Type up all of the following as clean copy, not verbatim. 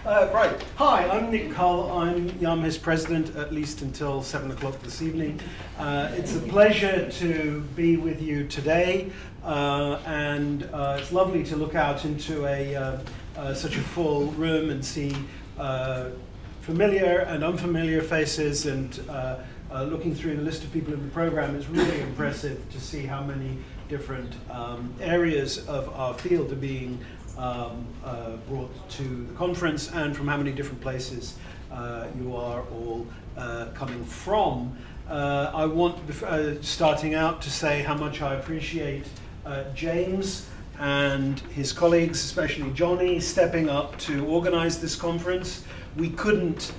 Right. Hi, I'm Nick Cull. I'm YAMHI's president, at least until 7 o'clock this evening. It's a pleasure to be with you today, and it's lovely to look out into such a full room and see familiar and unfamiliar faces, and looking through the list of people in the program is really impressive to see how many different areas of our field are being brought to the conference, and from how many different places you are all coming from. I want, starting out, to say how much I appreciate James and his colleagues, especially Johnny, stepping up to organize this conference. We couldn't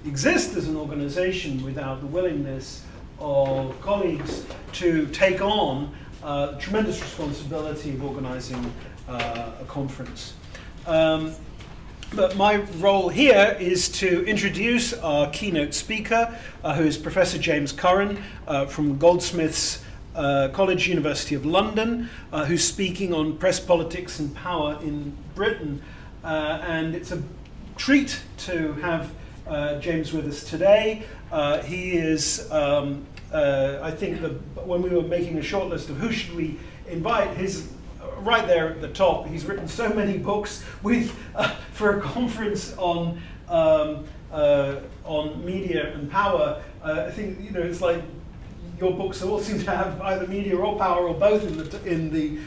exist as an organization without the willingness of colleagues to take on tremendous responsibility of organizing a conference. But my role here is to introduce our keynote speaker, who is Professor James Curran from Goldsmiths College, University of London, who's speaking on press politics and power in Britain. And it's a treat to have James with us today. He is I think when we were making a short list of who should we invite, his right there at the top. He's written so many books for a conference on media and power. I think it's like your books all seem to have either media or power or both in the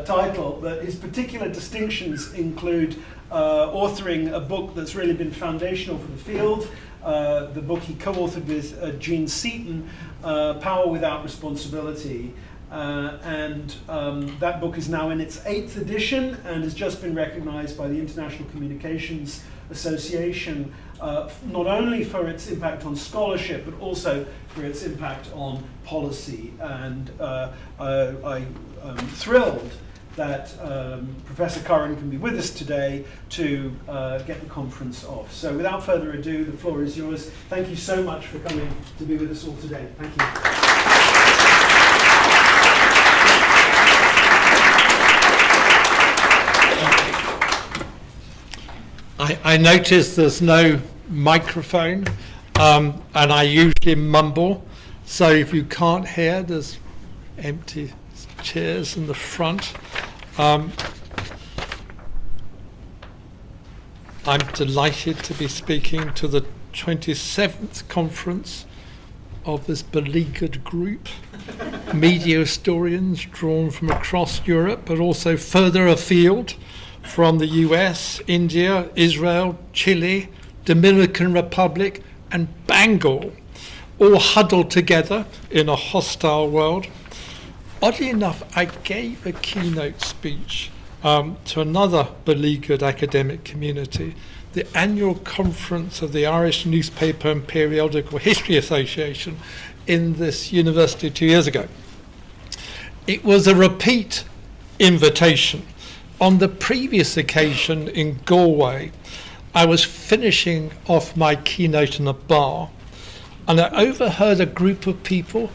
title. But his particular distinctions include authoring a book that's really been foundational for the field. The book he co-authored with Gene Seaton, Power Without Responsibility, and that book is now in its 8th edition and has just been recognized by the International Communications Association, not only for its impact on scholarship, but also for its impact on policy. And I'm thrilled that Professor Curran can be with us today to get the conference off. So without further ado, the floor is yours. Thank you so much for coming to be with us all today. Thank you. I notice there's no microphone, and I usually mumble. So if you can't hear, there's empty chairs in the front. I'm delighted to be speaking to the 27th conference of this beleaguered group, media historians drawn from across Europe, but also further afield from the US, India, Israel, Chile, Dominican Republic, and Bengal, all huddled together in a hostile world. Oddly enough, I gave a keynote speech to another beleaguered academic community, the annual conference of the Irish Newspaper and Periodical History Association in this university 2 years ago. It was a repeat invitation. On the previous occasion in Galway, I was finishing off my keynote in a bar, and I overheard a group of people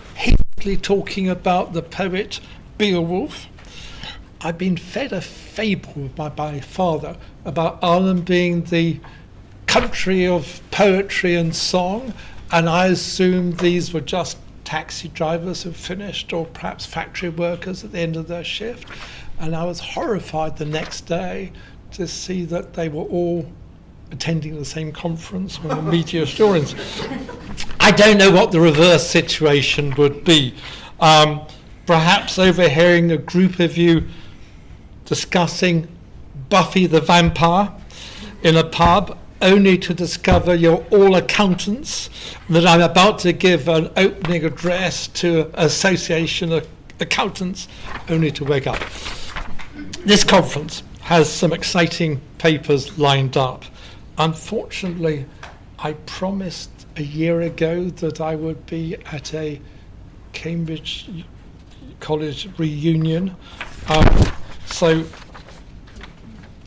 talking about the poet Beowulf. I'd been fed a fable by my father about Ireland being the country of poetry and song, and I assumed these were just taxi drivers who finished, or perhaps factory workers at the end of their shift. And I was horrified the next day to see that they were all attending the same conference with media historians. I don't know what the reverse situation would be. Perhaps overhearing a group of you discussing Buffy the Vampire in a pub, only to discover you're all accountants, that I'm about to give an opening address to an association of accountants, only to wake up. This conference has some exciting papers lined up. Unfortunately, I promised a year ago that I would be at a Cambridge College reunion.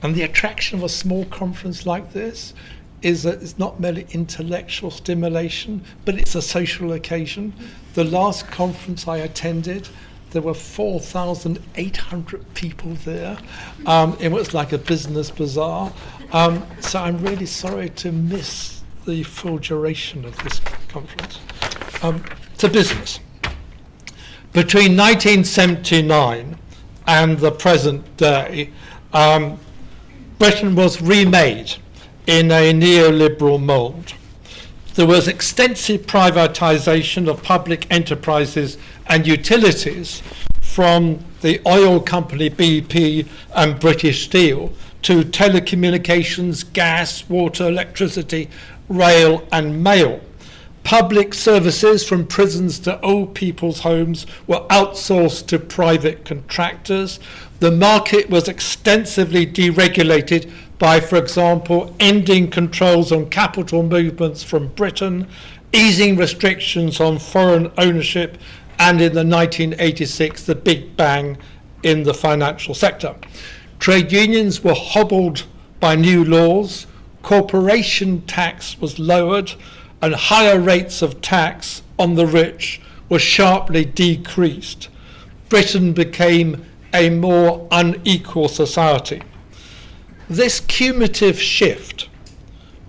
And the attraction of a small conference like this is that it's not merely intellectual stimulation, but it's a social occasion. The last conference I attended, There were 4,800 people there. It was like a business bazaar. So I'm really sorry to miss the full duration of this conference. To business. Between 1979 and the present day, Britain was remade in a neoliberal mould. There was extensive privatisation of public enterprises and utilities, from the oil company BP and British Steel to telecommunications, gas, water, electricity, rail and mail. Public services from prisons to old people's homes were outsourced to private contractors. The market was extensively deregulated by, for example, ending controls on capital movements from Britain, easing restrictions on foreign ownership, and in the 1986, the Big Bang in the financial sector. Trade unions were hobbled by new laws, corporation tax was lowered, and higher rates of tax on the rich were sharply decreased. Britain became a more unequal society. This cumulative shift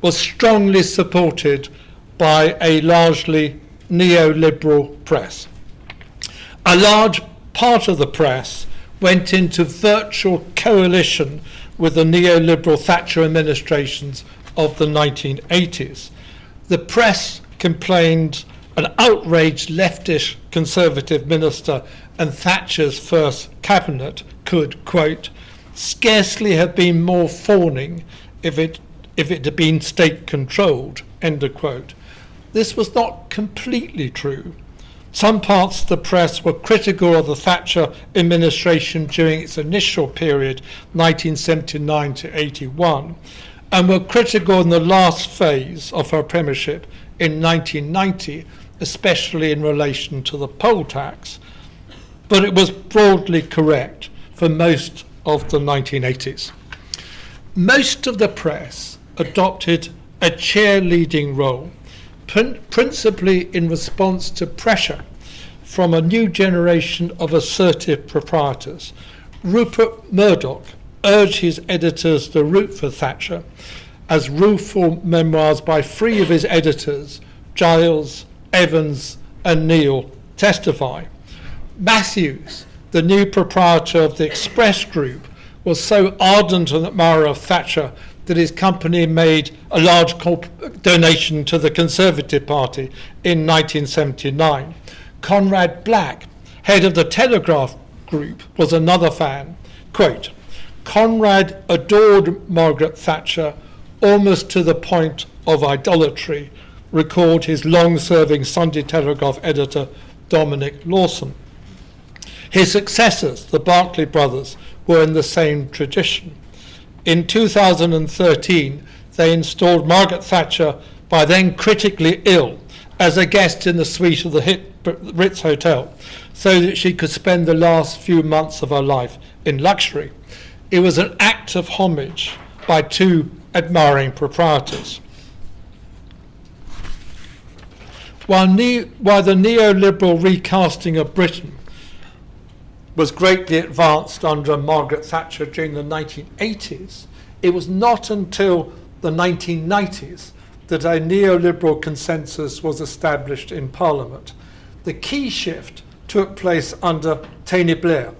was strongly supported by a largely neoliberal press. A large part of the press went into virtual coalition with the neoliberal Thatcher administrations of the 1980s. The press complained an outraged leftist conservative minister and Thatcher's first cabinet could, quote, scarcely have been more fawning if it had been state-controlled, end of quote. This was not completely true. Some parts of the press were critical of the Thatcher administration during its initial period, 1979 to 81, and were critical in the last phase of her premiership in 1990, especially in relation to the poll tax. But it was broadly correct for most of the 1980s. Most of the press adopted a cheerleading role, principally in response to pressure from a new generation of assertive proprietors. Rupert Murdoch urged his editors to root for Thatcher, as rueful memoirs by three of his editors, Giles, Evans and Neil, testify. Matthews, the new proprietor of the Express Group, was so ardent an admirer of Thatcher that his company made a large donation to the Conservative Party in 1979. Conrad Black, head of the Telegraph Group, was another fan. Quote, Conrad adored Margaret Thatcher almost to the point of idolatry, recalled his long-serving Sunday Telegraph editor Dominic Lawson. His successors, the Berkeley brothers, were in the same tradition. In 2013, they installed Margaret Thatcher, by then critically ill, as a guest in the suite of the Ritz Hotel, so that she could spend the last few months of her life in luxury. It was an act of homage by two admiring proprietors. While the neoliberal recasting of Britain was greatly advanced under Margaret Thatcher during the 1980s, it was not until the 1990s that a neoliberal consensus was established in Parliament. The key shift took place under Tony Blair,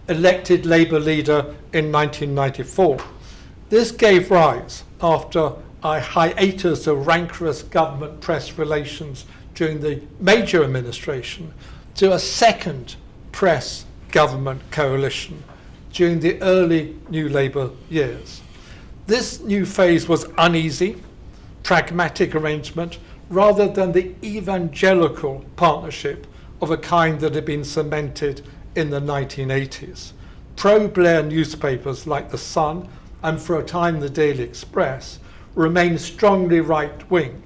elected Labour leader in 1994. This gave rise, after a hiatus of rancorous government press relations during the Major administration, to a second press government coalition during the early New Labour years. This new phase was uneasy, pragmatic arrangement, rather than the evangelical partnership of a kind that had been cemented in the 1980s. Pro-Blair newspapers like The Sun and for a time the Daily Express remained strongly right-wing,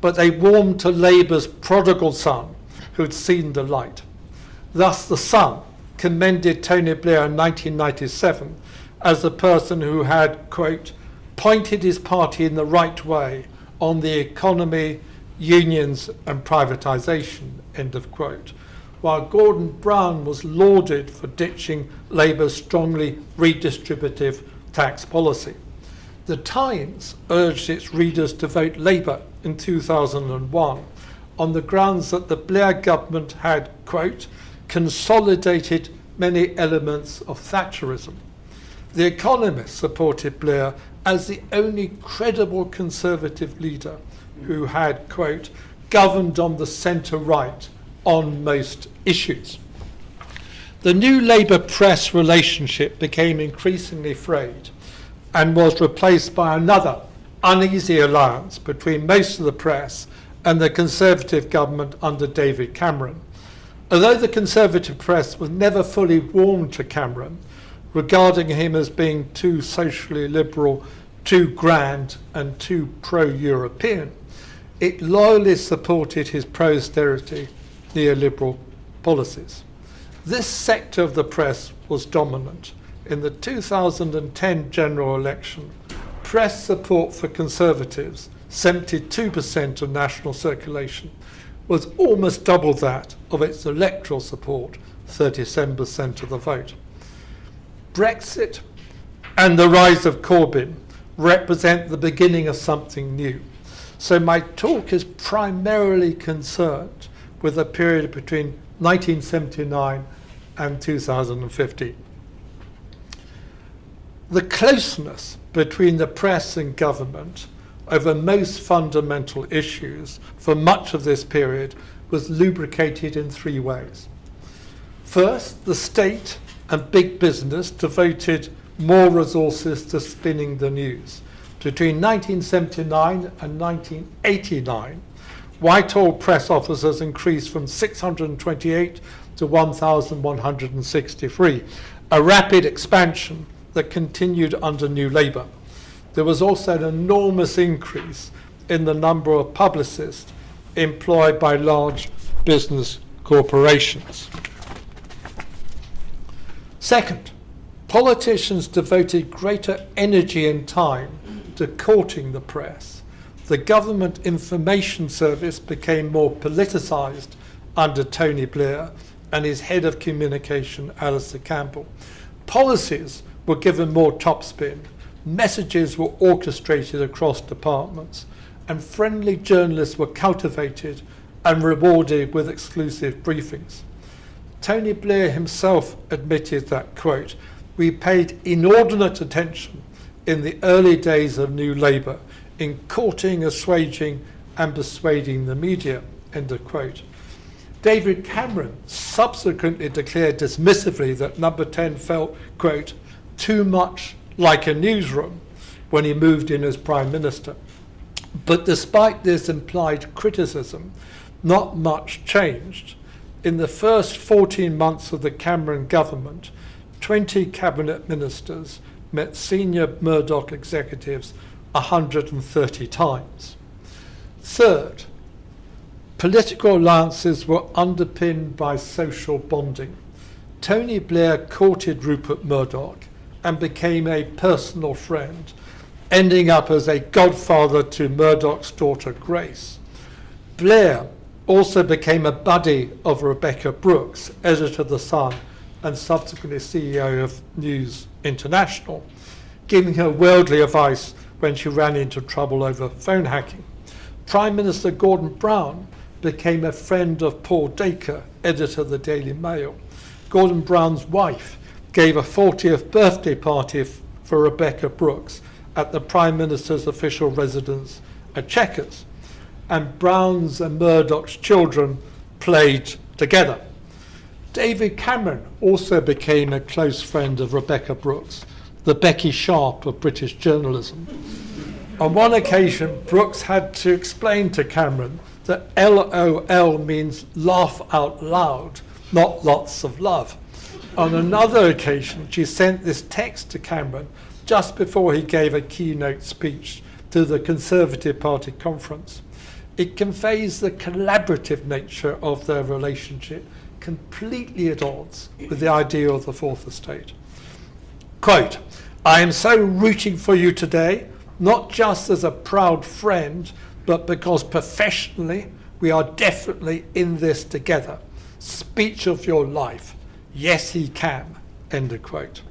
but they warmed to Labour's prodigal son who'd seen the light. Thus The Sun commended Tony Blair in 1997 as the person who had, quote, pointed his party in the right way on the economy, unions and privatisation, end of quote. while Gordon Brown was lauded for ditching Labour's strongly redistributive tax policy. The Times urged its readers to vote Labour in 2001 on the grounds that the Blair government had, quote, consolidated many elements of Thatcherism. The Economist supported Blair as the only credible Conservative leader who had, quote, governed on the centre-right on most issues. The new Labour-Press relationship became increasingly frayed and was replaced by another uneasy alliance between most of the press and the Conservative government under David Cameron. Although the Conservative press was never fully warm to Cameron, regarding him as being too socially liberal, too grand and too pro-European, it loyally supported his pro-austerity neoliberal policies. This sector of the press was dominant. In the 2010 general election, press support for Conservatives, 72% of national circulation, was almost double that of its electoral support, 37% of the vote. Brexit and the rise of Corbyn represent the beginning of something new. So my talk is primarily concerned with the period between 1979 and 2015. The closeness between the press and government over most fundamental issues for much of this period was lubricated in three ways. First, the state and big business devoted more resources to spinning the news. Between 1979 and 1989, Whitehall press officers increased from 628 to 1,163, a rapid expansion that continued under New Labour. There was also an enormous increase in the number of publicists employed by large business corporations. Second, politicians devoted greater energy and time to courting the press. The government information service became more politicised under Tony Blair and his head of communication, Alistair Campbell. Policies were given more topspin, messages were orchestrated across departments, and friendly journalists were cultivated and rewarded with exclusive briefings. Tony Blair himself admitted that, quote, we paid inordinate attention in the early days of New Labour in courting, assuaging and persuading the media, end of quote. David Cameron subsequently declared dismissively that Number 10 felt, quote, too much like a newsroom when he moved in as Prime Minister. But despite this implied criticism, not much changed. In the first 14 months of the Cameron government, 20 cabinet ministers met senior Murdoch executives 130 times. Third, political alliances were underpinned by social bonding. Tony Blair courted Rupert Murdoch and became a personal friend, ending up as a godfather to Murdoch's daughter Grace. Blair also became a buddy of Rebekah Brooks, editor of The Sun and subsequently CEO of News International, giving her worldly advice when she ran into trouble over phone hacking. Prime Minister Gordon Brown became a friend of Paul Dacre, editor of the Daily Mail. Gordon Brown's wife gave a 40th birthday party for Rebekah Brooks at the Prime Minister's official residence at Chequers, and Brown's and Murdoch's children played together. David Cameron also became a close friend of Rebekah Brooks, the Becky Sharp of British journalism. On one occasion, Brooks had to explain to Cameron that LOL means laugh out loud, not lots of love. On another occasion, she sent this text to Cameron just before he gave a keynote speech to the Conservative Party conference. It conveys the collaborative nature of their relationship, completely at odds with the idea of the Fourth Estate. Quote, I am so rooting for you today, not just as a proud friend, but because professionally we are definitely in this together, speech of your life. Yes, he can, end of quote.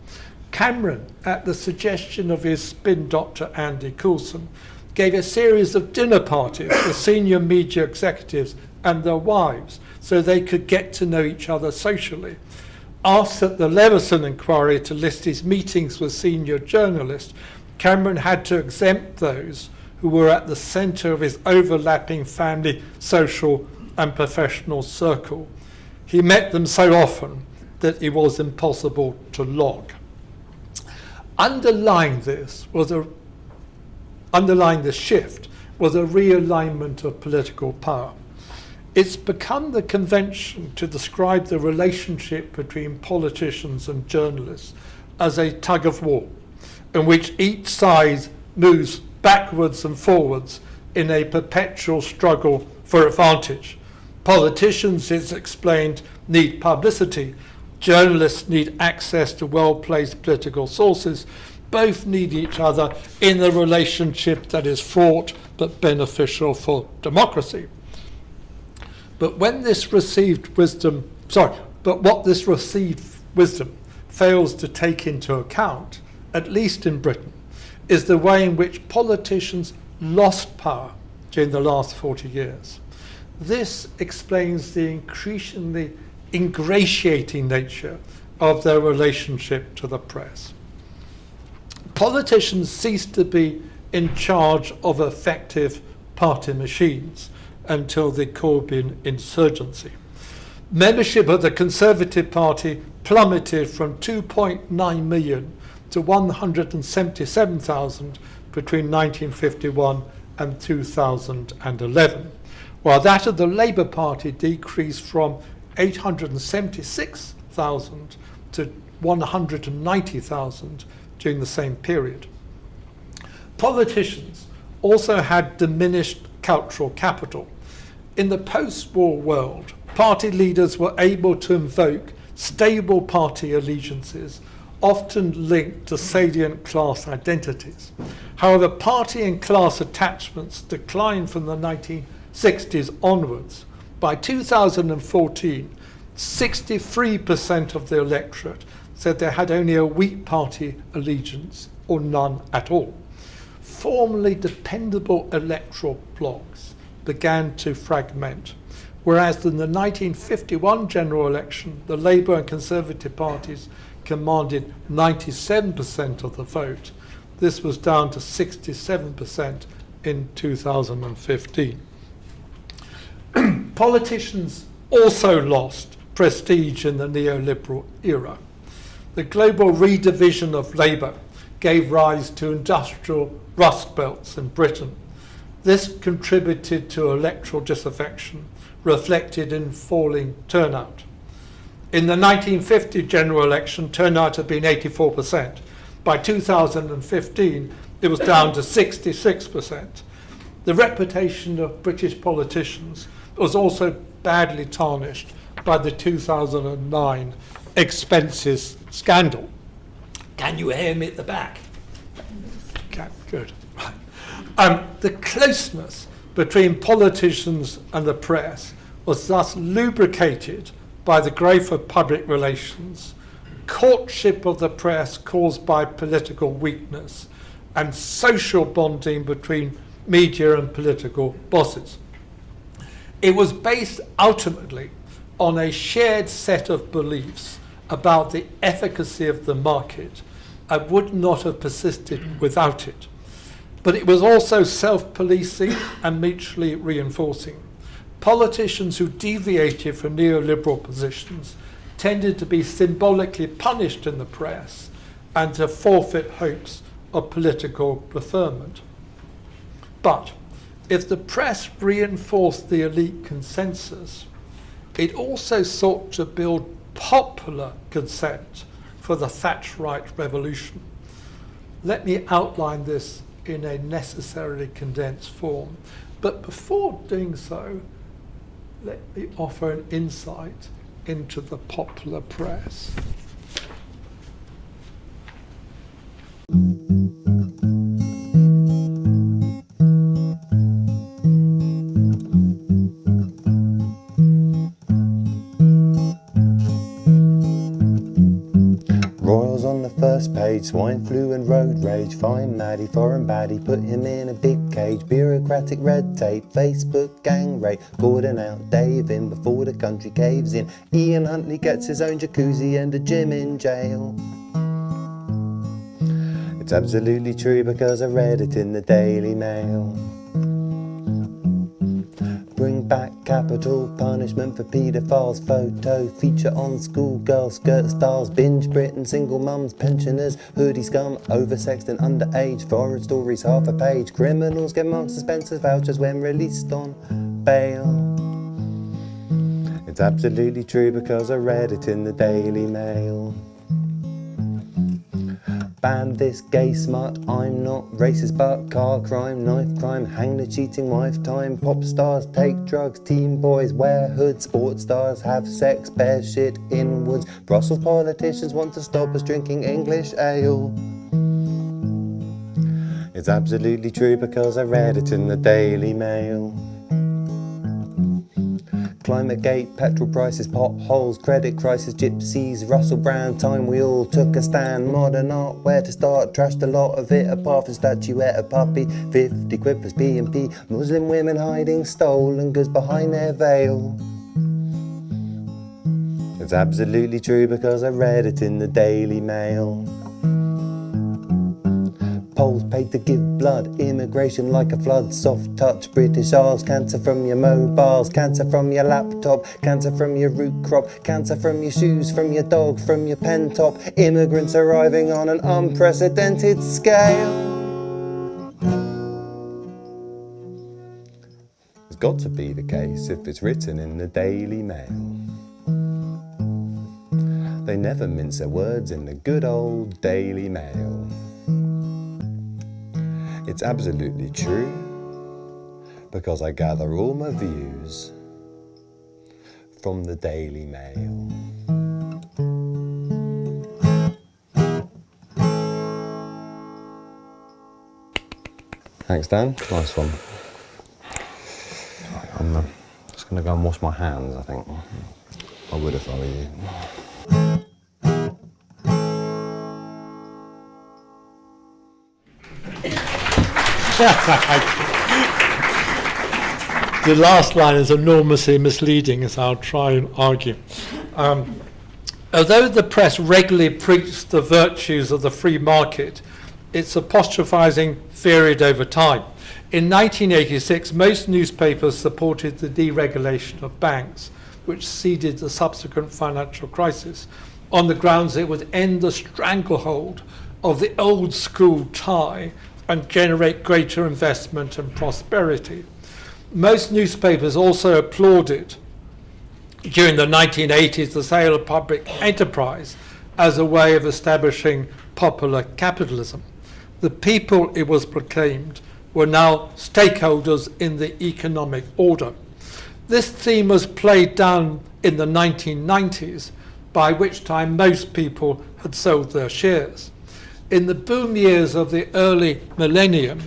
Cameron, at the suggestion of his spin doctor Andy Coulson, gave a series of dinner parties for senior media executives and their wives so they could get to know each other socially. Asked at the Leveson inquiry to list his meetings with senior journalists, Cameron had to exempt those who were at the centre of his overlapping family, social and professional circle. He met them so often that it was impossible to log. Underlying the shift was a realignment of political power. It's become the convention to describe the relationship between politicians and journalists as a tug of war, in which each side moves backwards and forwards in a perpetual struggle for advantage. Politicians, it's explained, need publicity. Journalists need access to well-placed political sources. Both need each other in a relationship that is fraught but beneficial for democracy. But what this received wisdom fails to take into account, at least in Britain, is the way in which politicians lost power during the last 40 years. This explains the increasingly ingratiating nature of their relationship to the press. Politicians ceased to be in charge of effective party machines until the Corbyn insurgency. Membership of the Conservative Party plummeted from 2.9 million to 177,000 between 1951 and 2011, while that of the Labour Party decreased from 876,000 to 190,000 during the same period. Politicians also had diminished cultural capital. In the post-war world, party leaders were able to invoke stable party allegiances, often linked to salient class identities. However, party and class attachments declined from the 1960s onwards. By 2014, 63% of the electorate said they had only a weak party allegiance or none at all. Formerly dependable electoral blocs began to fragment, whereas in the 1951 general election, the Labour and Conservative parties commanded 97% of the vote. This was down to 67% in 2015. Politicians also lost prestige in the neoliberal era. The global redivision of labour gave rise to industrial rust belts in Britain. This contributed to electoral disaffection, reflected in falling turnout. In the 1950 general election, turnout had been 84%. By 2015, it was down to 66%. The reputation of British politicians was also badly tarnished by the 2009 expenses scandal. Can you hear me at the back? Okay, good. Right. The closeness between politicians and the press was thus lubricated by the growth of public relations, courtship of the press caused by political weakness, and social bonding between media and political bosses. It was based ultimately on a shared set of beliefs about the efficacy of the market and would not have persisted without it. But it was also self-policing and mutually reinforcing. Politicians who deviated from neoliberal positions tended to be symbolically punished in the press and to forfeit hopes of political preferment. But if the press reinforced the elite consensus, it also sought to build popular consent for the Thatcherite revolution. Let me outline this in a necessarily condensed form. But before doing so, let me offer an insight into the popular press. age, swine flu and road rage. Find Maddie, foreign baddie, put him in a big cage. Bureaucratic red tape, Facebook gang rape. Gordon out, Dave in before the country caves in. Ian Huntley gets his own jacuzzi and a gym in jail. It's absolutely true because I read it in the Daily Mail. Bring back capital punishment for paedophiles. Photo feature on schoolgirl skirt styles. Binge Britain, single mums, pensioners, hoodie scum, oversexed and underage. Foreign stories half a page. Criminals get Marks and Spencer's vouchers when released on bail. It's absolutely true because I read it in the Daily Mail. Ban this gay smut, I'm not racist, but car crime, knife crime, hang the cheating wife time. Pop stars take drugs, teen boys wear hoods, sports stars have sex, bear shit inwards. Brussels politicians want to stop us drinking English ale. It's absolutely true because I read it in the Daily Mail. Climate gate, petrol prices, potholes, credit crisis, gypsies, Russell Brand, time we all took a stand. Modern art, where to start, trashed a lot of it, apart from statuette, a puppy, 50 quid plus P&P, Muslim women hiding stolen goods behind their veil. It's absolutely true because I read it in the Daily Mail. Polls paid to give blood, immigration like a flood, soft touch British Isles, cancer from your mobiles, cancer from your laptop, cancer from your root crop, cancer from your shoes, from your dog, from your pen top, immigrants arriving on an unprecedented scale. It's got to be the case if it's written in the Daily Mail. They never mince their words in the good old Daily Mail. It's absolutely true, because I gather all my views from the Daily Mail. Thanks, Dan. Nice one. I'm just going to go and wash my hands, I think. I would if I were you. The last line is enormously misleading, as I'll try and argue. Although the press regularly preaches the virtues of the free market, its apostrophizing varied over time. In 1986, most newspapers supported the deregulation of banks, which seeded the subsequent financial crisis, on the grounds it would end the stranglehold of the old school tie and generate greater investment and prosperity. Most newspapers also applauded during the 1980s the sale of public enterprise as a way of establishing popular capitalism. The people, it was proclaimed, were now stakeholders in the economic order. This theme was played down in the 1990s, by which time most people had sold their shares. In the boom years of the early millennium,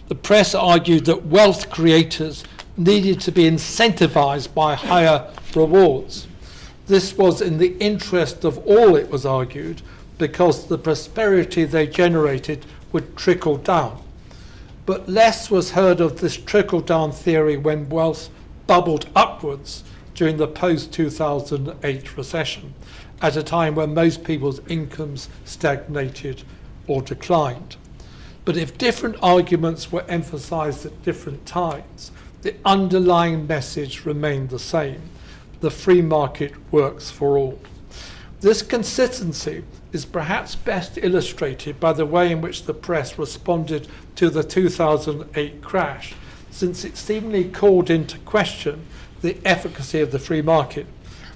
the press argued that wealth creators needed to be incentivized by higher rewards. This was in the interest of all, it was argued, because the prosperity they generated would trickle down. But less was heard of this trickle-down theory when wealth bubbled upwards during the post-2008 recession, at a time when most people's incomes stagnated or declined. But if different arguments were emphasized at different times, the underlying message remained the same: the free market works for all. This consistency is perhaps best illustrated by the way in which the press responded to the 2008 crash, since it seemingly called into question the efficacy of the free market.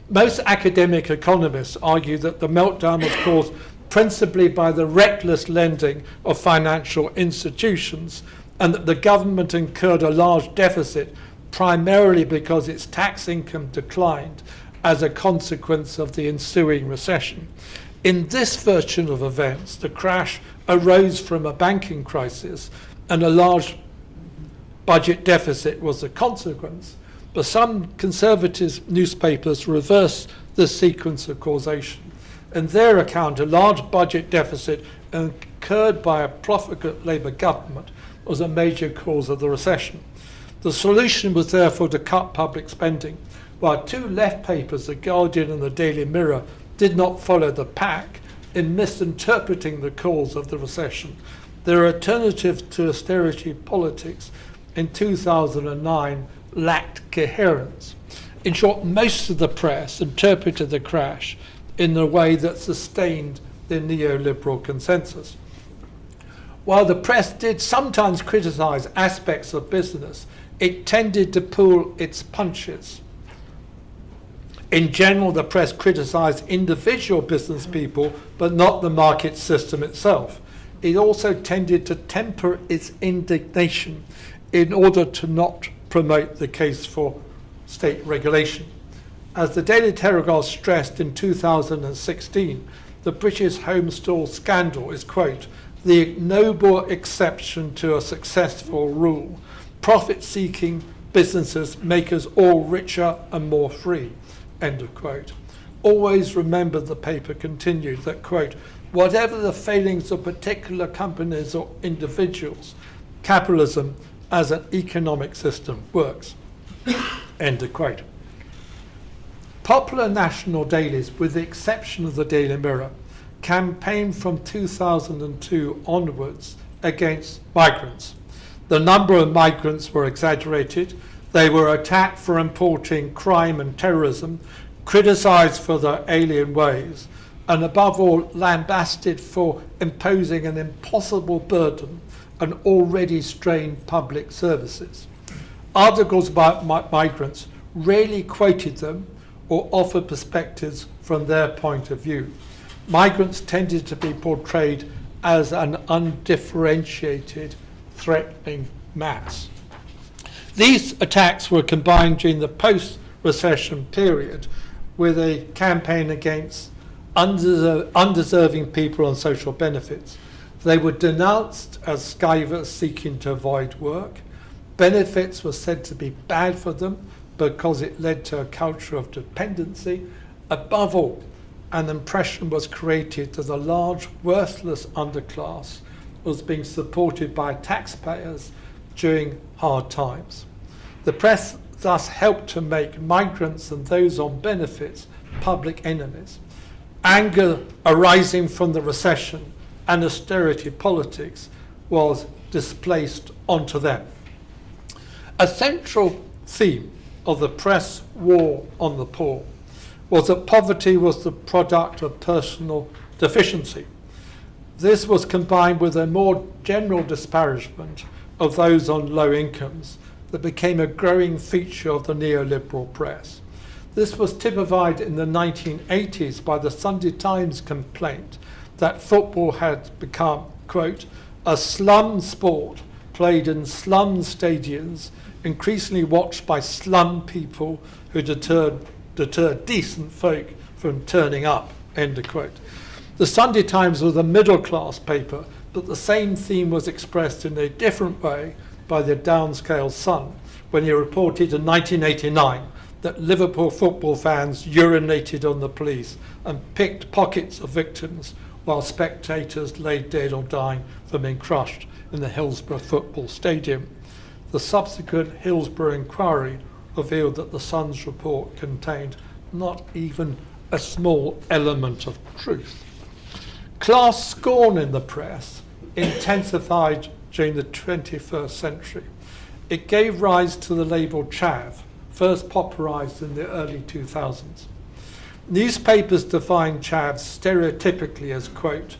Most academic economists argue that the meltdown was caused principally by the reckless lending of financial institutions, and that the government incurred a large deficit primarily because its tax income declined as a consequence of the ensuing recession. In this version of events, the crash arose from a banking crisis, and a large budget deficit was the consequence. But some conservative newspapers reversed the sequence of causation In their account, a large budget deficit incurred by a profligate Labour government was a major cause of the recession. The solution was therefore to cut public spending. While two left papers, The Guardian and the Daily Mirror, did not follow the pack in misinterpreting the cause of the recession, their alternative to austerity politics in 2009 lacked coherence. In short, most of the press interpreted the crash in a way that sustained the neoliberal consensus. While the press did sometimes criticise aspects of business, it tended to pull its punches. In general, the press criticised individual business people, but not the market system itself. It also tended to temper its indignation in order to not promote the case for state regulation. As the Daily Telegraph stressed in 2016, the British home store scandal is, quote, the ignoble exception to a successful rule. Profit-seeking businesses make us all richer and more free, end of quote. Always remember, the paper continued, that, quote, whatever the failings of particular companies or individuals, capitalism as an economic system works, end of quote. Popular national dailies, with the exception of the Daily Mirror, campaigned from 2002 onwards against migrants. The number of migrants were exaggerated. They were attacked for importing crime and terrorism, criticised for their alien ways, and above all, lambasted for imposing an impossible burden on already strained public services. Articles about migrants rarely quoted them or offered perspectives from their point of view. Migrants tended to be portrayed as an undifferentiated, threatening mass. These attacks were combined during the post-recession period with a campaign against undeserving people on social benefits. They were denounced as skivers seeking to avoid work. Benefits were said to be bad for them because it led to a culture of dependency. Above all, an impression was created that a large, worthless underclass was being supported by taxpayers during hard times. The press thus helped to make migrants and those on benefits public enemies. Anger arising from the recession and austerity politics was displaced onto them. A central theme of the press war on the poor was that poverty was the product of personal deficiency. This was combined with a more general disparagement of those on low incomes that became a growing feature of the neoliberal press. This was typified in the 1980s by the Sunday Times complaint that football had become, quote, a slum sport played in slum stadiums, increasingly watched by slum people who deterred decent folk from turning up, end of quote. The Sunday Times was a middle-class paper, but the same theme was expressed in a different way by the downscale Sun when he reported in 1989 that Liverpool football fans urinated on the police and picked pockets of victims while spectators lay dead or dying from being crushed in the Hillsborough football stadium. The subsequent Hillsborough inquiry revealed that the Sun's report contained not even a small element of truth. Class scorn in the press intensified during the 21st century. It gave rise to the label chav, first popularised in the early 2000s. Newspapers defined chavs stereotypically as, quote,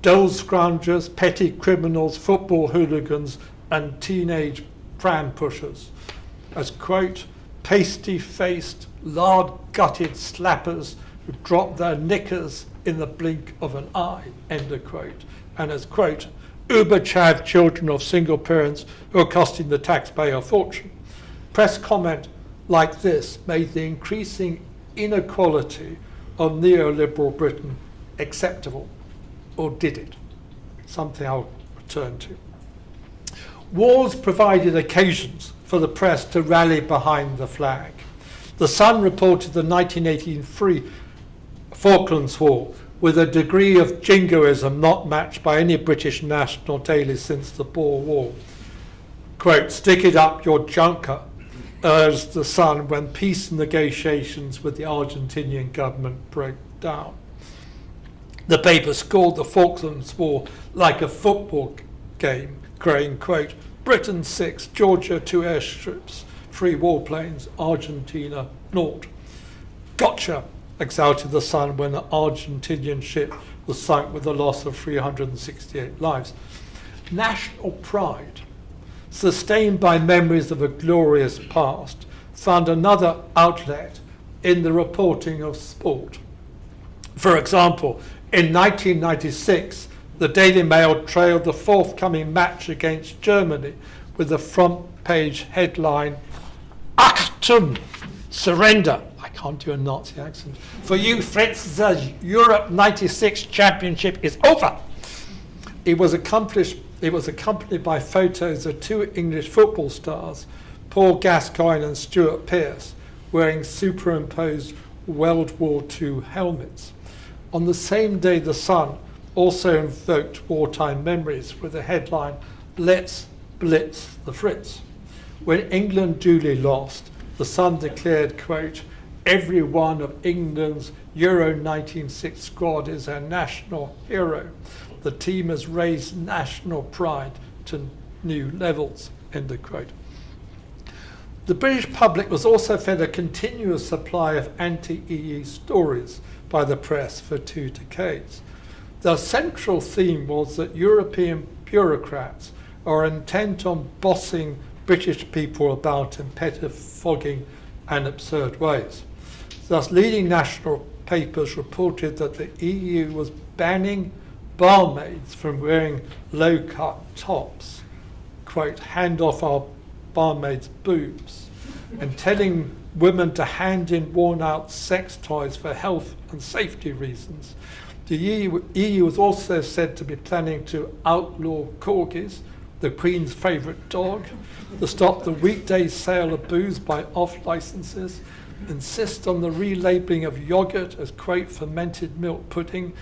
dull scroungers, petty criminals, football hooligans, and teenage pram pushers, as, quote, pasty-faced, lard-gutted slappers who drop their knickers in the blink of an eye, end of quote, and as, quote, uber-chav children of single parents who are costing the taxpayer a fortune. Press comment like this made the increasing inequality of neoliberal Britain acceptable, or did it? Something I'll return to. Wars provided occasions for the press to rally behind the flag. The Sun reported the 1983 Falklands War with a degree of jingoism not matched by any British national daily since the Boer War. Quote, "Stick it up your junker," urged the Sun when peace negotiations with the Argentinian government broke down. The paper scored the Falklands War like a football game, crowing, quote, "Britain 6, Georgia 2 airstrips, 3 warplanes, Argentina 0. Gotcha," exulted the Sun when an Argentinian ship was sunk with a loss of 368 lives. National pride, sustained by memories of a glorious past, found another outlet in the reporting of sport. For example, in 1996, the Daily Mail trailed the forthcoming match against Germany with the front page headline, "Achtung, surrender." I can't do a Nazi accent. "For you, Fritz, the Europe 96 championship is over." It was accompanied by photos of 2 English football stars, Paul Gascoigne and Stuart Pearce, wearing superimposed World War II helmets. On the same day, the Sun also invoked wartime memories with the headline, "Let's blitz the Fritz." When England duly lost, the Sun declared, quote, "Every one of England's Euro 1906 squad is a national hero. The team has raised national pride to new levels," end of quote. The British public was also fed a continuous supply of anti-EU stories by the press for 2 decades. The central theme was that European bureaucrats are intent on bossing British people about in pettifogging and absurd ways. Thus, leading national papers reported that the EU was banning barmaids from wearing low-cut tops, quote, "hand off our barmaids' boobs," and telling women to hand in worn-out sex toys for health and safety reasons. The EU was also said to be planning to outlaw corgis, the Queen's favourite dog, to stop the weekday sale of booze by off-licences, insist on the relabelling of yoghurt as, quote, "fermented milk pudding,"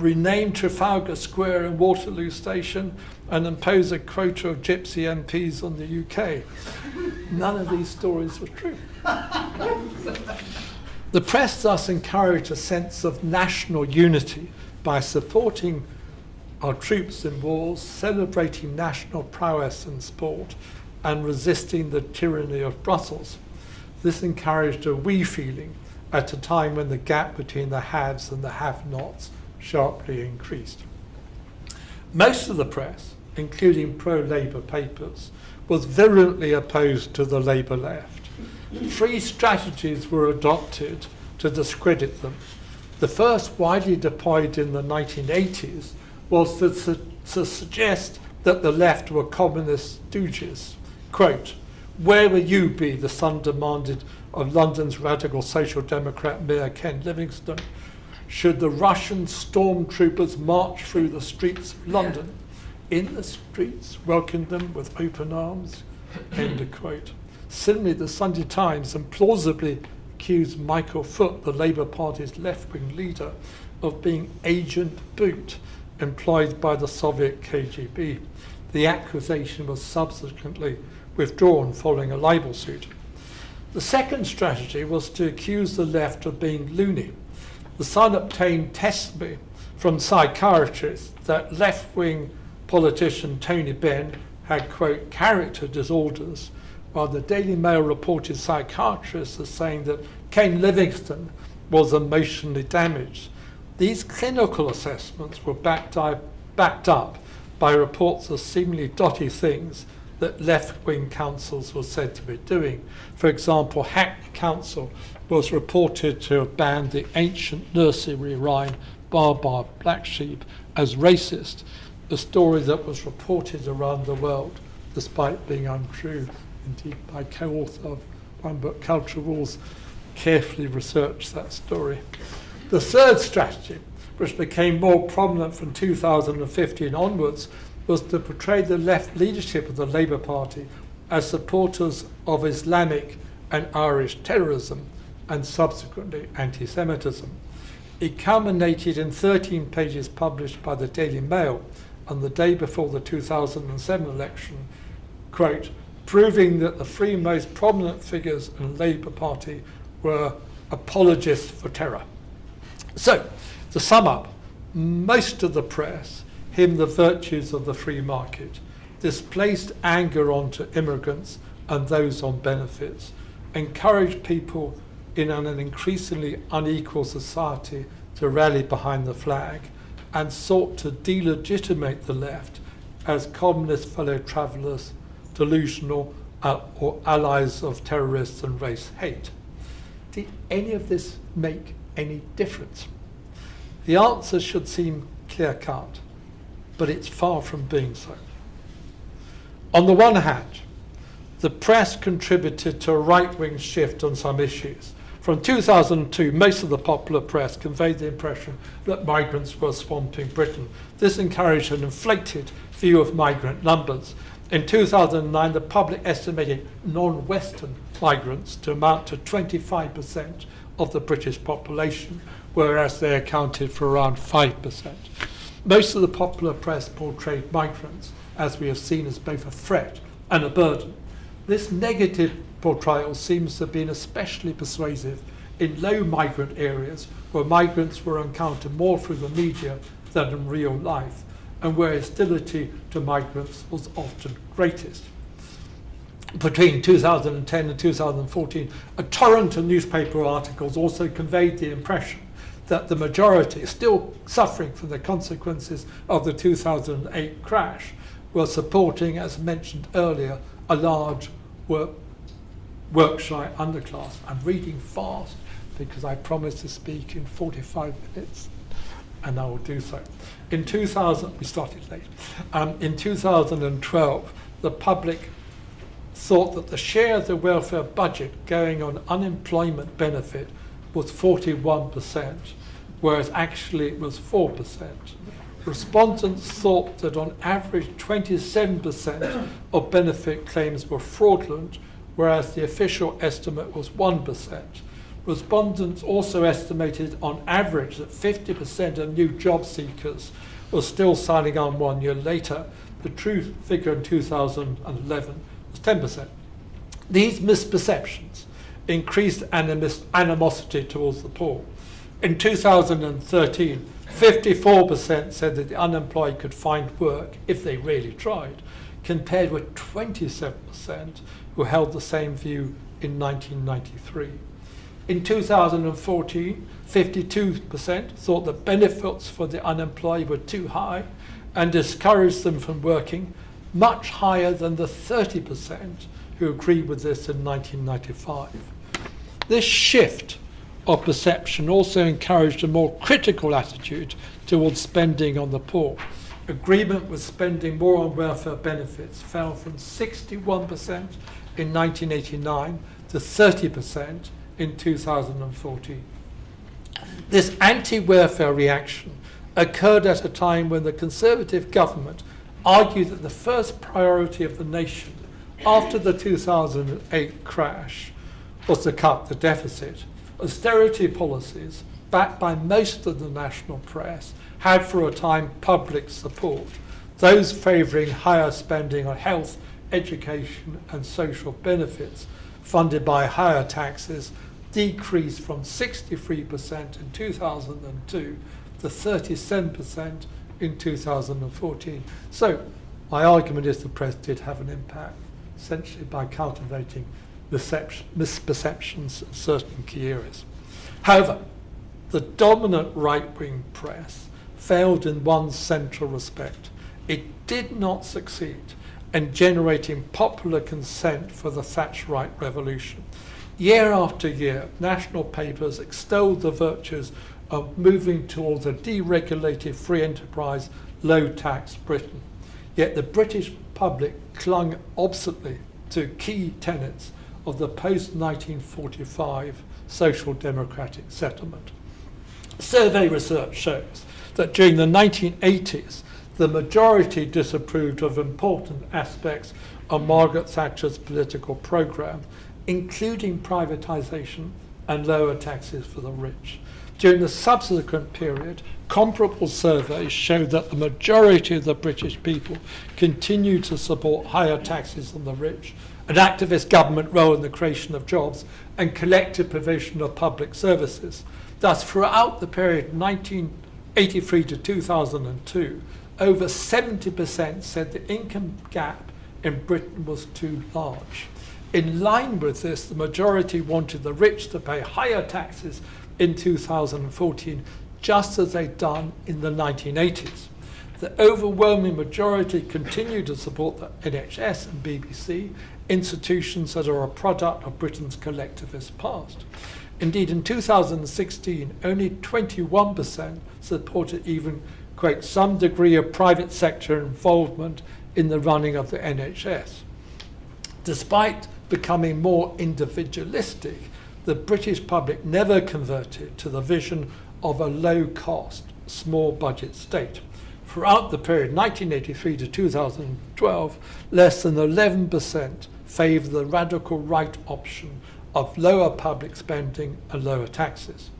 rename Trafalgar Square and Waterloo Station, and impose a quota of gypsy MPs on the UK. None of these stories were true. The press thus encouraged a sense of national unity by supporting our troops in wars, celebrating national prowess in sport, and resisting the tyranny of Brussels. This encouraged a we feeling at a time when the gap between the haves and the have-nots sharply increased. Most of the press, including pro-Labour papers, was virulently opposed to the Labour left. 3 strategies were adopted to discredit them. The first, widely deployed in the 1980s, was to suggest that the left were communist stooges. Quote, "Where will you be?" the Sun demanded of London's radical social democrat Mayor Ken Livingstone. "Should the Russian stormtroopers march through the streets of London? In the streets, welcome them with open arms," end of quote. Similarly, the Sunday Times implausibly accused Michael Foot, the Labour Party's left-wing leader, of being Agent Boot, employed by the Soviet KGB. The accusation was subsequently withdrawn following a libel suit. The second strategy was to accuse the left of being loony. The Sun obtained testimony from psychiatrists that left-wing politician Tony Benn had, quote, "character disorders," while the Daily Mail reported psychiatrists as saying that Ken Livingstone was emotionally damaged. These clinical assessments were backed up by reports of seemingly dotty things that left-wing councils were said to be doing. For example, Hackney Council was reported to have banned the ancient nursery rhyme "Bar Bar Black Sheep" as racist, a story that was reported around the world despite being untrue. Indeed, my co-author of one book, Culture Wars, carefully researched that story. The third strategy, which became more prominent from 2015 onwards, was to portray the left leadership of the Labour Party as supporters of Islamic and Irish terrorism and subsequently anti-Semitism. It culminated in 13 pages published by the Daily Mail on the day before the 2007 election, quote, proving that the three most prominent figures in the Labour Party were apologists for terror. So, to sum up, most of the press hymned the virtues of the free market, displaced anger onto immigrants and those on benefits, encouraged people in an increasingly unequal society to rally behind the flag, and sought to delegitimate the left as communist fellow travellers, delusional, or allies of terrorists and race hate. Did any of this make any difference? The answer should seem clear-cut, but it's far from being so. On the one hand, the press contributed to a right-wing shift on some issues. From 2002, most of the popular press conveyed the impression that migrants were swamping Britain. This encouraged an inflated view of migrant numbers. In 2009, the public estimated non-Western migrants to amount to 25% of the British population, whereas they accounted for around 5%. Most of the popular press portrayed migrants, as we have seen, as both a threat and a burden. This negative portrayal seems to have been especially persuasive in low migrant areas where migrants were encountered more through the media than in real life, and where hostility to migrants was often greatest. Between 2010 and 2014, a torrent of newspaper articles also conveyed the impression that the majority, still suffering from the consequences of the 2008 crash, were supporting, as mentioned earlier, a large work-shy underclass. I'm reading fast because I promised to speak in 45 minutes, and I will do so. In 2000, we started late. In 2012, the public thought that the share of the welfare budget going on unemployment benefit was 41%, whereas actually it was 4%. Respondents thought that on average 27% of benefit claims were fraudulent, whereas the official estimate was 1%. Respondents also estimated on average that 50% of new job seekers were still signing on 1 year later. The true figure in 2011 was 10%. These misperceptions increased animosity towards the poor. In 2013, 54% said that the unemployed could find work if they really tried, compared with 27% who held the same view in 1993. In 2014, 52% thought that benefits for the unemployed were too high and discouraged them from working, much higher than the 30% who agreed with this in 1995. This shift of perception also encouraged a more critical attitude towards spending on the poor. Agreement with spending more on welfare benefits fell from 61% in 1989 to 30% in 2014. This anti-welfare reaction occurred at a time when the Conservative government argued that the first priority of the nation after the 2008 crash was to cut the deficit. Austerity policies, backed by most of the national press, had for a time public support. Those favouring higher spending on health, education and social benefits, funded by higher taxes, decreased from 63% in 2002 to 37% in 2014. So my argument is the press did have an impact, essentially by cultivating misperceptions in certain key areas. However, the dominant right-wing press failed in one central respect. It did not succeed in generating popular consent for the Thatcherite revolution. Year after year, national papers extolled the virtues of moving towards a deregulated, free enterprise, low-tax Britain. Yet the British public clung obstinately to key tenets of the post-1945 social democratic settlement. Survey research shows that during the 1980s, the majority disapproved of important aspects of Margaret Thatcher's political programme, including privatisation and lower taxes for the rich. During the subsequent period, comparable surveys showed that the majority of the British people continued to support higher taxes on the rich, an activist government role in the creation of jobs, and collective provision of public services. Thus, throughout the period 1983 to 2002, over 70% said the income gap in Britain was too large. In line with this, the majority wanted the rich to pay higher taxes in 2014, just as they'd done in the 1980s. The overwhelming majority continued to support the NHS and BBC, institutions that are a product of Britain's collectivist past. Indeed, in 2016, only 21% supported even, quote, some degree of private sector involvement in the running of the NHS. Despite becoming more individualistic, the British public never converted to the vision of a low-cost, small-budget state. Throughout the period 1983 to 2012, less than 11% favoured the radical right option of lower public spending and lower taxes.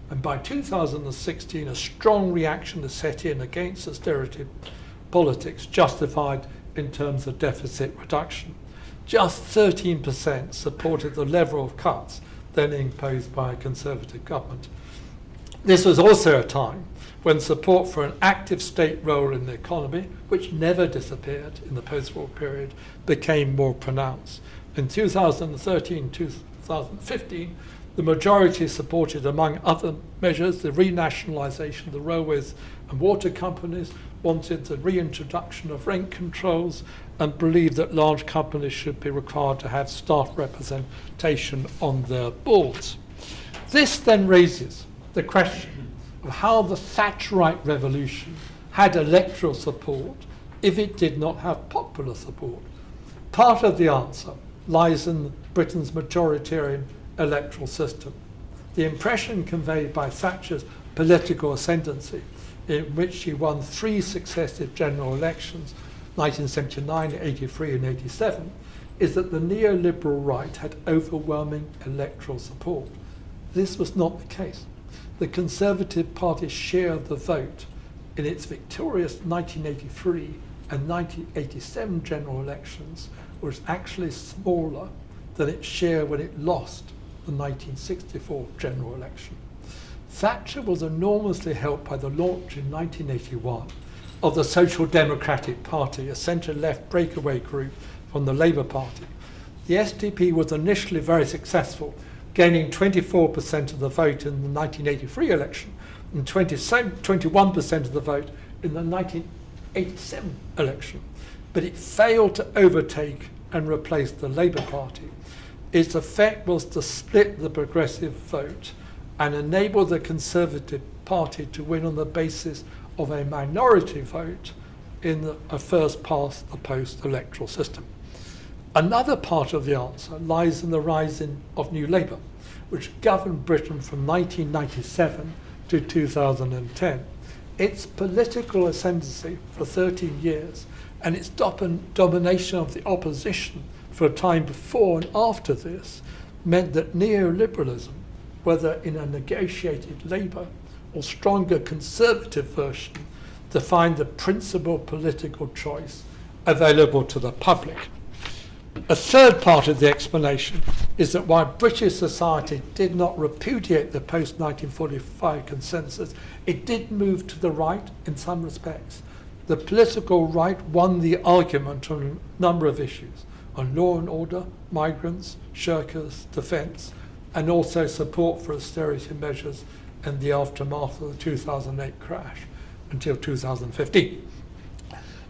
And by 2016, a strong reaction has set in against austerity politics justified in terms of deficit reduction. Just 13% supported the level of cuts then imposed by a Conservative government. This was also a time when support for an active state role in the economy, which never disappeared in the post-war period, became more pronounced. In 2013-2015, the majority supported, among other measures, the renationalisation of the railways and water companies, wanted the reintroduction of rent controls, and believed that large companies should be required to have staff representation on their boards. This then raises the question of how the Thatcherite revolution had electoral support if it did not have popular support. Part of the answer lies in Britain's majoritarian electoral system. The impression conveyed by Thatcher's political ascendancy, in which she won 3 successive general elections, 1979, 83 and 87, is that the neoliberal right had overwhelming electoral support. This was not the case. The Conservative Party's share of the vote in its victorious 1983 and 1987 general elections was actually smaller than its share when it lost the 1964 general election. Thatcher was enormously helped by the launch in 1981 of the Social Democratic Party, a centre-left breakaway group from the Labour Party. The SDP was initially very successful, gaining 24% of the vote in the 1983 election and 21% of the vote in the 1987 election. But it failed to overtake and replace the Labour Party. Its effect was to split the progressive vote and enable the Conservative Party to win on the basis of a minority vote in a first-past-the-post electoral system. Another part of the answer lies in the rise of New Labour, which governed Britain from 1997 to 2010. Its political ascendancy for 13 years and its domination of the opposition for a time before and after this meant that neoliberalism, whether in a negotiated Labour or stronger Conservative version, defined the principal political choice available to the public. A third part of the explanation is that while British society did not repudiate the post-1945 consensus, it did move to the right in some respects. The political right won the argument on a number of issues, on law and order, migrants, shirkers, defence, and also support for austerity measures in the aftermath of the 2008 crash until 2015.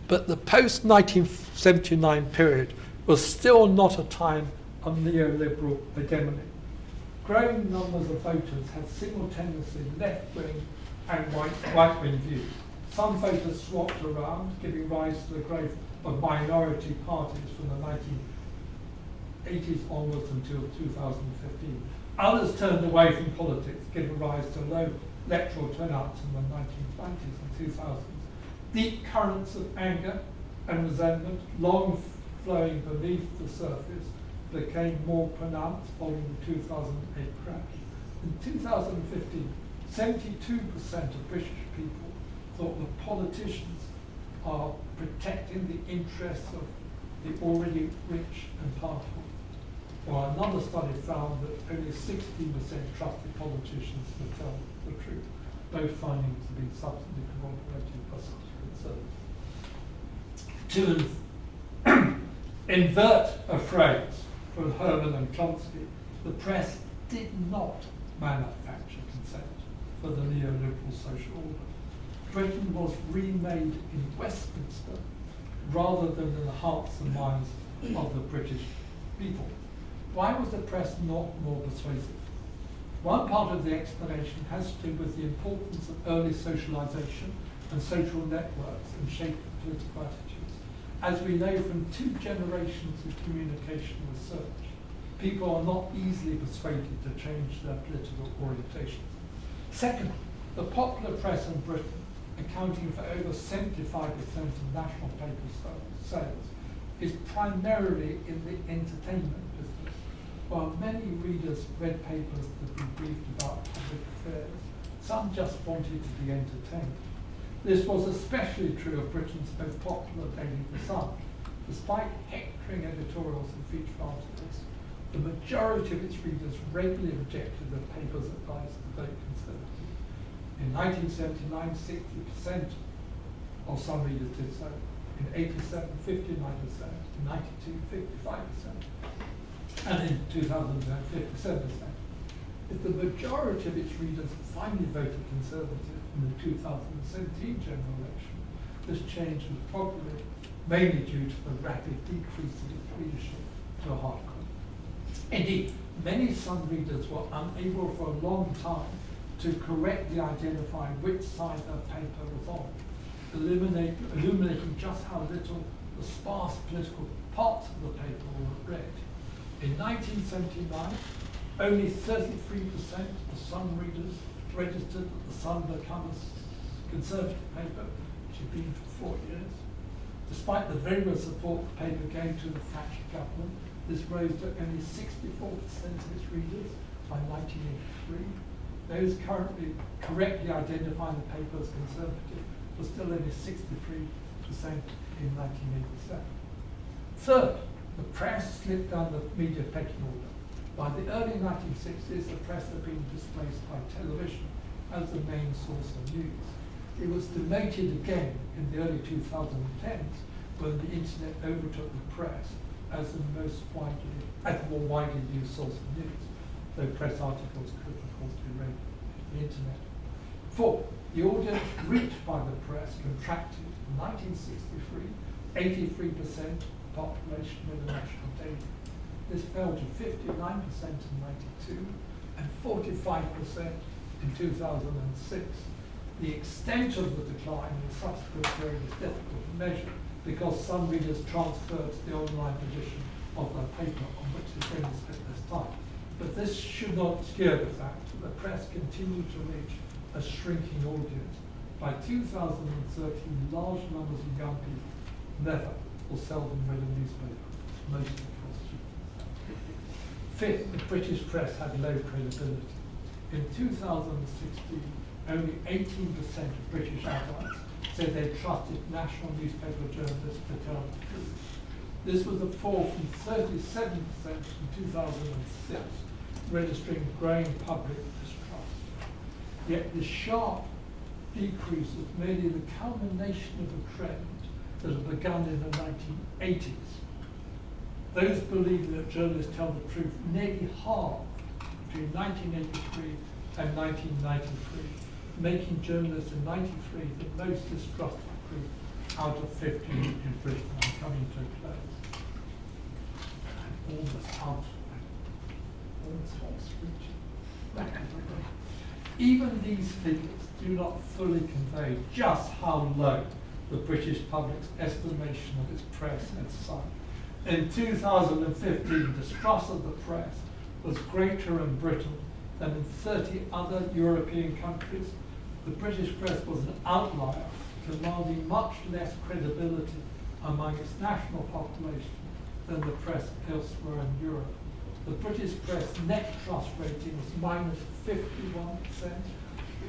But the post-1979 period was still not a time of neoliberal hegemony. Growing numbers of voters had simultaneously left-wing and right-wing views. Some voters swapped around, giving rise to the growth of minority parties from the 1980s onwards until 2015. Others turned away from politics, giving rise to low electoral turnouts in the 1990s and 2000s. Deep currents of anger and resentment, long flowing beneath the surface, became more pronounced following the 2008 crash. In 2015, 72% of British people thought that politicians are protecting the interests of the already rich and powerful. While another study found that only 16% trusted politicians to tell the truth, both findings to be substantively corroborated by such concerns. To invert a phrase from Herman and Chomsky, the press did not manufacture consent for the neoliberal social order. Britain was remade in Westminster rather than in the hearts and minds of the British people. Why was the press not more persuasive? One part of the explanation has to do with the importance of early socialization and social networks in shaping political attitudes. As we know from 2 generations of communication research, people are not easily persuaded to change their political orientations. Second, the popular press in Britain, accounting for over 75% of national paper sales, is primarily in the entertainment business. While many readers read papers to be briefed about public affairs, some just wanted to be entertained. This was especially true of Britain's most popular daily The Sun. Despite hectoring editorials and feature articles, the majority of its readers regularly rejected the paper's advice to vote Conservative. In 1979, 60% of Sun readers did so. In 87, 59%. In 92, 55%. And in 2010, 57%. If the majority of its readers finally voted Conservative in the 2017 general election, this change was probably mainly due to the rapid decrease of its readership to a hardcore. Indeed, many Sun readers were unable for a long time to correctly identify which side their paper was on, illuminating just how little the sparse political parts of the paper were read. In 1979, only 33% of Sun readers registered that the Sun had become a Conservative paper, which had been for 4 years. Despite the vigorous support the paper gave to the Thatcher government, this rose to only 64% of its readers by 1983. Those currently correctly identifying the paper as Conservative were still only 63% in 1987. Third, the press slipped down the media pecking order. By the early 1960s, the press had been displaced by television as the main source of news. It was demoted again in the early 2010s when the internet overtook the press as the more widely used source of news, though press articles could, of course, be read on the internet. Fourth, the audience reached by the press contracted. In 1963, 83% of the population read a national daily. This fell to 59% in 92 and 45% in 2006. The extent of the decline in the subsequent period is difficult to measure because some readers transferred to the online edition of their paper on which they then spent less time. But this should not obscure the fact that the press continued to reach a shrinking audience. By 2013, large numbers of young people never or seldom read a newspaper, mostly across students. Fifth, the British press had low credibility. In 2016, only 18% of British adults said they trusted national newspaper journalists to tell the truth. This was a fall from 37% in 2006, registering growing public distrust. Yet the sharp decrease was merely the culmination of a trend that had begun in the 1980s. Those believing that journalists tell the truth nearly halved between 1983 and 1993, making journalists in 93 the most distrustful group out of 50 in Britain. I'm coming to a close. I'm almost out. Even these figures do not fully convey just how low the British public's estimation of its press had sunk. In 2015, distrust of the press was greater in Britain than in 30 other European countries. The British press was an outlier, commanding much less credibility among its national population than the press elsewhere in Europe. The British press net trust rating was minus 51%,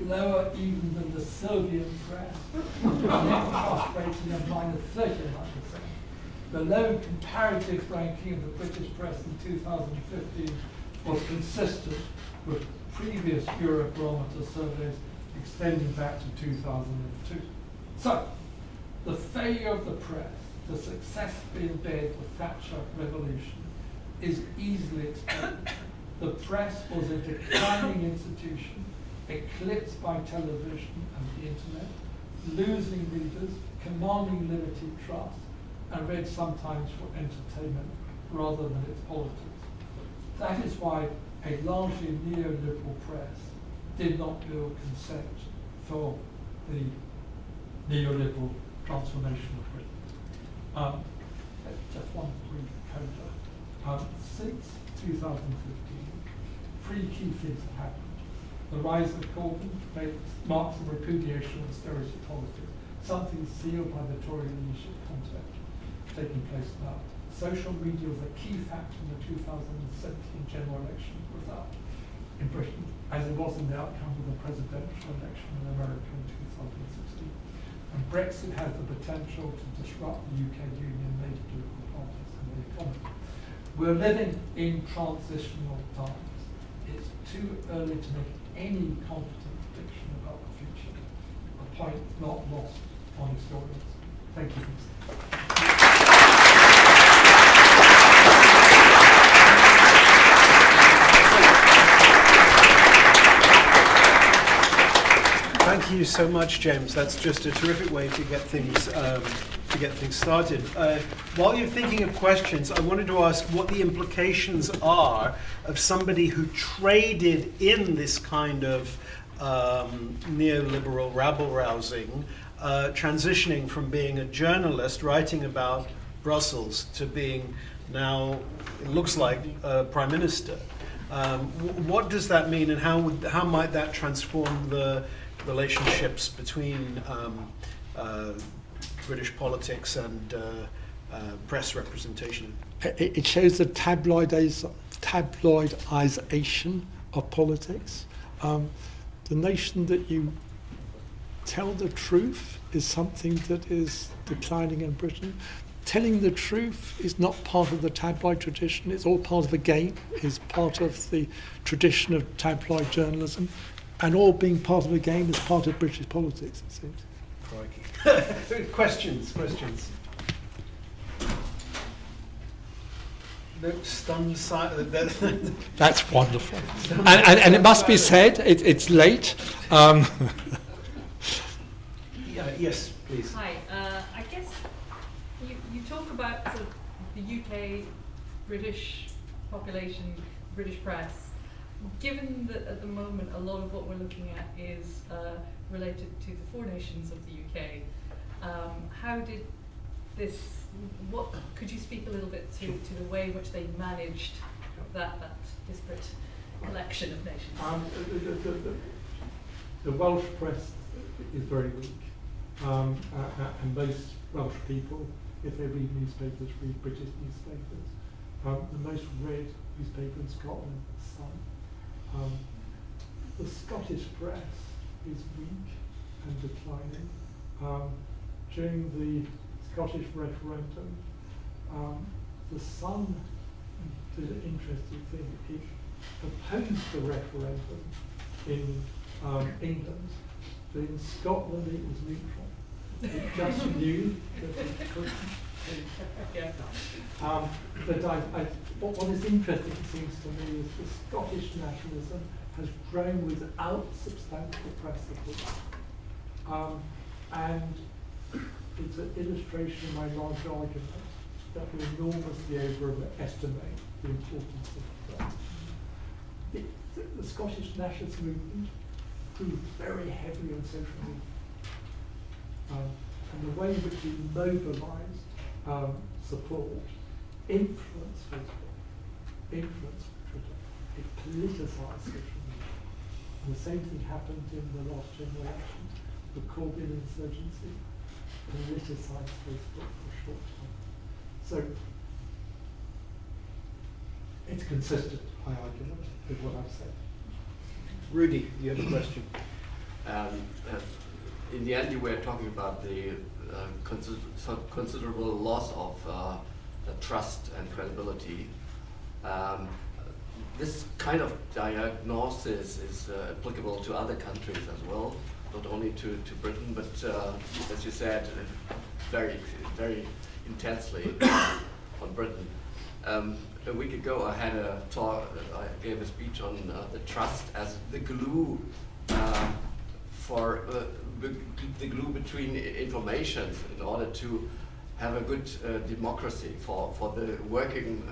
lower even than the Serbian press, net trust rating of -39%. The low comparative ranking of the British press in 2015 was consistent with previous Eurobarometer surveys extending back to 2002. So, the failure of the press to successfully embed the Thatcher revolution is easily explained. The press was a declining institution, eclipsed by television and the internet, losing readers, commanding limited trust, and read sometimes for entertainment rather than its politics. That is why a largely neoliberal press did not build consent for the neoliberal transformation of Britain. Just one brief coda. Since 2015, three key things have happened. The rise of Corbyn marks a repudiation of austerity politics, something sealed by the Tory leadership concept taking place now. Social media was a key factor in the 2017 general election result in Britain, as it was in the outcome of the presidential election in America in 2016. And Brexit has the potential to disrupt the UK Union, major political parties and the economy. We're living in transitional times. It's too early to make any confident prediction about the future. A point not lost on historians. Thank you. Thank you so much, James. That's just a terrific way to get things started. While you're thinking of questions, I wanted to ask what the implications are of somebody who traded in this kind of neoliberal rabble-rousing, transitioning from being a journalist writing about Brussels to being now, it looks like, Prime Minister. What does that mean, and how might that transform the relationships between British politics and press representation? It shows the tabloidization of politics. The notion that you tell the truth is something that is declining in Britain. Telling the truth is not part of the tabloid tradition. It's all part of a game. It's part of the tradition of tabloid journalism. And all being part of a game is part of British politics, it seems. Crikey. Questions. No, stunned silence. That's wonderful. And it must be said, it's late. Yes, please. Hi. I guess you talk about sort of the UK, British population, British press. Given that at the moment a lot of what we're looking at is related to the four nations of the UK, how did this? What could you speak a little bit to the way in which they managed that disparate collection of nations? The Welsh press is very weak, and most Welsh people, if they read newspapers, read British newspapers. The most read newspaper in Scotland is The Sun. The Scottish press is weak and declining. During the Scottish referendum, The Sun did an interesting thing. It opposed the referendum in England, but in Scotland it was neutral. It just knew that it couldn't. But what is interesting, it seems to me, is the Scottish nationalism has grown without substantial press support. And it's an illustration of my large argument that we enormously overestimate the importance of press. The Scottish nationalist movement grew very heavily on social media. And the way in which it mobilised support, influenced Facebook, influenced Twitter, it politicised social media. And the same thing happened in the last general election. The Corbyn insurgency politicised Facebook for a short time. So it's consistent, my argument, with what I've said. Rudy, you have a question. In the end, you were talking about the considerable loss of trust and credibility. This kind of diagnosis is applicable to other countries as well, not only to Britain, but as you said, very, very intensely on Britain. A week ago, I had a talk. I gave a speech on the trust as the glue for the glue between information in order to have a good democracy for the working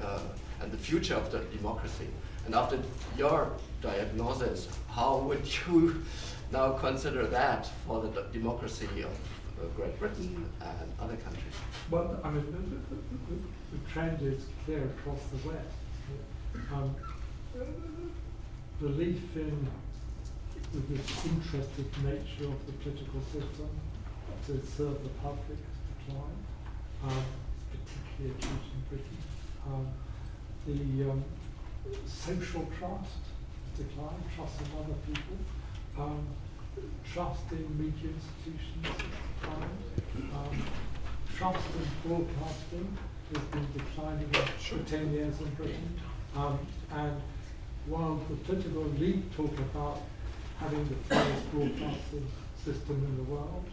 and the future of the democracy. And after your diagnosis, how would you now consider that for the democracy of Great Britain and other countries? Well, I mean, the trend is clear across the West. Belief in the disinterested nature of the political system to serve the public has declined, particularly acute in Britain. The social trust has declined, trust in other people. Trust in media institutions has declined. Trust in broadcasting has been declining for 10 years in Britain. And while the political elite talk about having the fairest broadcasting system in the world,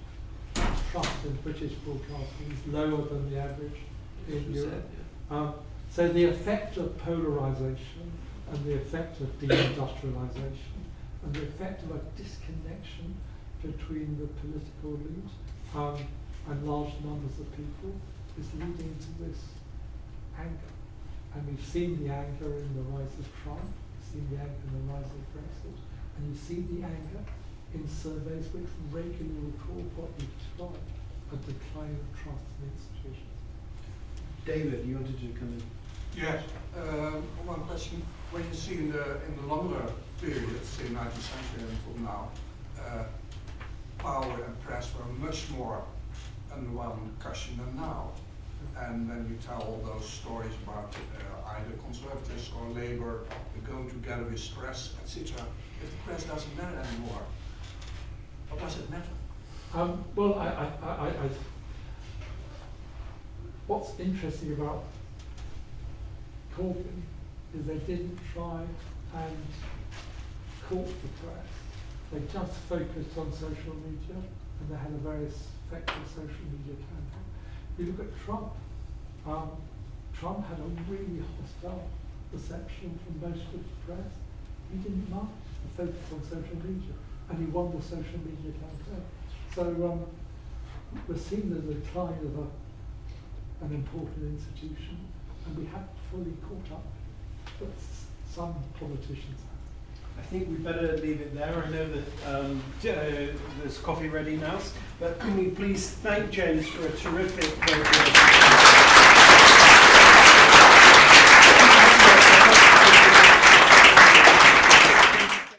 trust in British broadcasting is lower than the average in Europe. So the effect of polarisation and the effect of deindustrialisation and the effect of a disconnection between the political elite and large numbers of people is leading to this anger. And we've seen the anger in the rise of Trump, we've seen the anger in the rise of Brexit, and you see the anger in surveys which regularly record what we describe, a decline of trust in institutions. David, you wanted to come in? Yes. One question. When you see in the longer period, say 19th century until now, power and press were much more under one cushion than now. And then you tell all those stories about either conservatives or Labour going together with press, etc. If the press doesn't matter anymore, what does it matter? Well, what's interesting about Corbyn is they didn't try and court the press. They just focused on social media, and they had a very effective social media campaign. You look at Trump. Trump had a really hostile reception from most of the press. He didn't mind the focus on social media, and he won the social media campaign. So we're seeing the decline of an important institution, and we haven't fully caught up, but some politicians have. I think we better leave it there. I know that there's coffee ready now, but can we please thank James for a terrific